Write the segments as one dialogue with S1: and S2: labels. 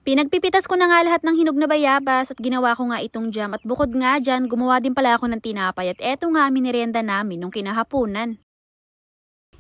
S1: Pinagpipitas ko na nga lahat ng hinog na bayabas at ginawa ko nga itong jam at bukod nga dyan, gumawa din pala ako ng tinapay at eto nga miniryenda namin nung kinahaponan.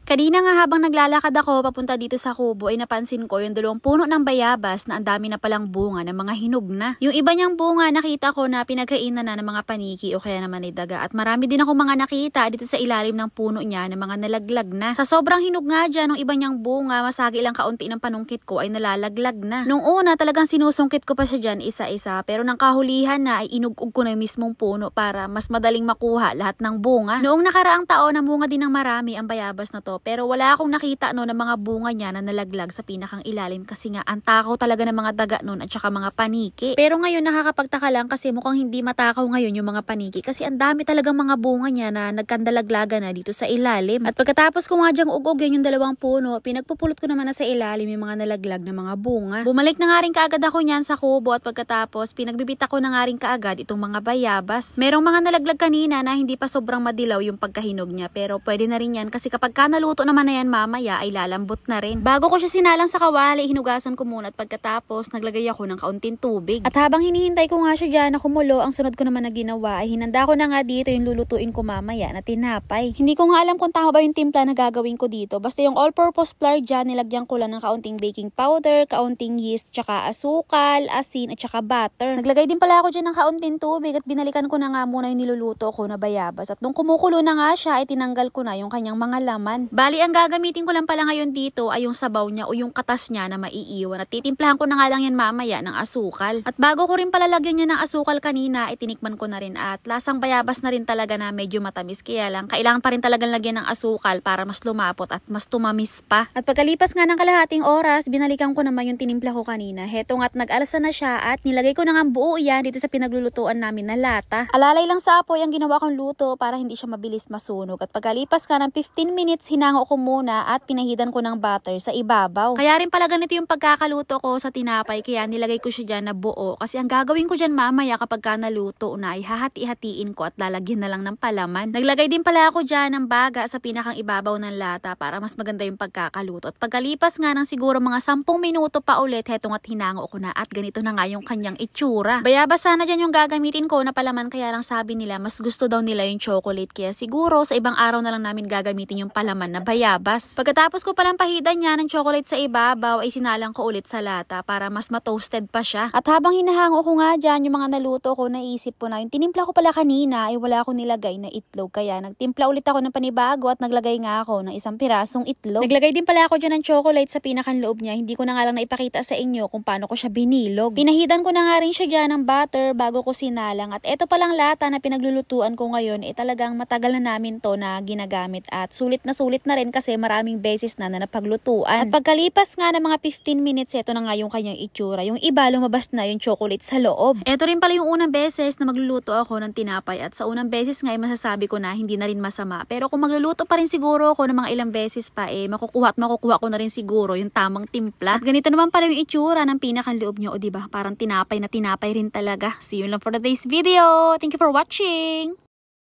S1: Kanina nga habang naglalakad ako papunta dito sa kubo ay napansin ko yung 2 puno ng bayabas na ang dami na palang bunga ng mga hinog na. Yung iba niyang bunga nakita ko na pinagkainan na ng mga paniki o kaya naman ay daga at marami din ako mga nakita dito sa ilalim ng puno niya na mga nalaglag na. Sa sobrang hinog nga dyan, ng iba niyang bunga masagi lang kaunti ng panungkit ko ay nalalaglag na. Nung una talagang sinusungkit ko pa siya dyan isa-isa pero nang kahulihan na ay inugog ko na yung mismong puno para mas madaling makuha lahat ng bunga. Noong nakaraang taon namunga din ng marami ang bayabas na to. Pero wala akong nakita ng mga bunga niya na nalaglag sa pinakang ilalim kasi nga ang takaw talaga ng mga daga noon at saka mga paniki. Pero ngayon nakakapagtaka lang kasi mukhang hindi matakaw ngayon yung mga paniki kasi ang dami talagang mga bunga niya na nagkandalaglaga na dito sa ilalim. At pagkatapos ko nga dyang ugogin yung 2 puno, pinagpupulot ko naman na sa ilalim yung mga nalaglag na mga bunga. Bumalik na nga rin kaagad ako niyan sa kubo at pagkatapos pinagbibita ko na nga rin kaagad itong mga bayabas. Merong mga nalaglag kanina na hindi pa sobrang madilaw yung pagkahinog niya pero pwede na rin yan kasi kapag naluto naman na yan mamaya ay lalambot na rin. Bago ko siya sinalang sa kawali, hinugasan ko muna at pagkatapos naglagay ako ng kaunting tubig. At habang hinihintay ko nga siya dyan na kumulo, ang sunod ko naman na ginawa ay hinanda ko na nga dito yung lulutuin ko mamaya na tinapay. Hindi ko nga alam kung tama ba yung timpla na gagawin ko dito. Basta yung all-purpose flour dyan, nilagyan ko lang ng kaunting baking powder, kaunting yeast, tsaka asukal, asin, at tsaka butter. Naglagay din pala ako dyan ng kaunting tubig at binalikan ko na nga muna yung niluluto ko na bayabas. At nung kumukulo na nga siya, ay tinanggal ko na yung kanyang mga laman. Bali, ang gagamitin ko lang pala ngayon dito ay yung sabaw niya o yung katas niya na maiiwan. At titimplahan ko na nga lang yan mamaya ng asukal. At bago ko rin pala lagyan niya ng asukal kanina, ay tinikman ko na rin at lasang bayabas na rin talaga na medyo matamis. Kaya lang, kailangan pa rin talagang lagyan ng asukal para mas lumapot at mas tumamis pa. At pagkalipas nga ng kalahating oras, binalikan ko naman yung tinimpla ko kanina. Heto nga't nag-alsa na siya at nilagay ko na nga buo yan dito sa pinaglulutuan namin na lata. Alalay lang sa apoy ang ginawa kong luto para hindi siya mabilis masunog. At pagkalipas nga ng 15 minutes, hinango ko muna at pinahidan ko ng butter sa ibabaw. Kaya rin pala ganito yung pagkakaluto ko sa tinapay kaya nilagay ko siya dyan na buo kasi ang gagawin ko dyan mamaya kapag naluto na ay hahati-hatiin ko at lalagyan na lang ng palaman. Naglagay din pala ako dyan ng baga sa pinakang ibabaw ng lata para mas maganda yung pagkakaluto. At pagkalipas nga ng siguro mga 10 minuto pa ulit, hetong at hinango ko na at ganito na nga yung kanyang itsura. Bayabas sana dyan yung gagamitin ko na palaman kaya lang sabi nila mas gusto daw nila yung chocolate kaya siguro sa ibang araw na lang namin gagamitin yung palaman na bayabas. Pagkatapos ko palang pahidan niya ng chocolate sa ibabaw ay sinalang ko ulit sa lata para mas ma-toasted pa siya. At habang hinahango ko nga dyan yung mga naluto ko, naisip ko na yung tinimpla ko pala kanina ay wala akong nilagay na itlog kaya nagtimpla ulit ako ng panibago at naglagay nga ako ng 1 pirasong itlog. Naglagay din pala ako dyan ng chocolate sa pinakang loob niya. Hindi ko na nga lang naipakita sa inyo kung paano ko siya binilog. Pinahidan ko na nga rin siya dyan ng butter bago ko sinalang at eto palang lata na pinaglulutuan ko ngayon talagang matagal na namin to na ginagamit at sulit na rin kasi maraming beses na napaglutuan. At pagkalipas nga ng mga 15 minutes, ito na nga yung kanyang itsura. Yung iba lumabas na yung chocolate sa loob. Ito rin pala yung unang beses na magluluto ako ng tinapay at sa unang beses nga ay masasabi ko na hindi na rin masama. Pero kung magluluto pa rin siguro ako ng mga ilang beses pa makukuha ko na rin siguro yung tamang timpla. At ganito naman pala yung itsura ng pinakang loob nyo. O diba? Parang tinapay na tinapay rin talaga. See you lang for today's video. Thank you for watching!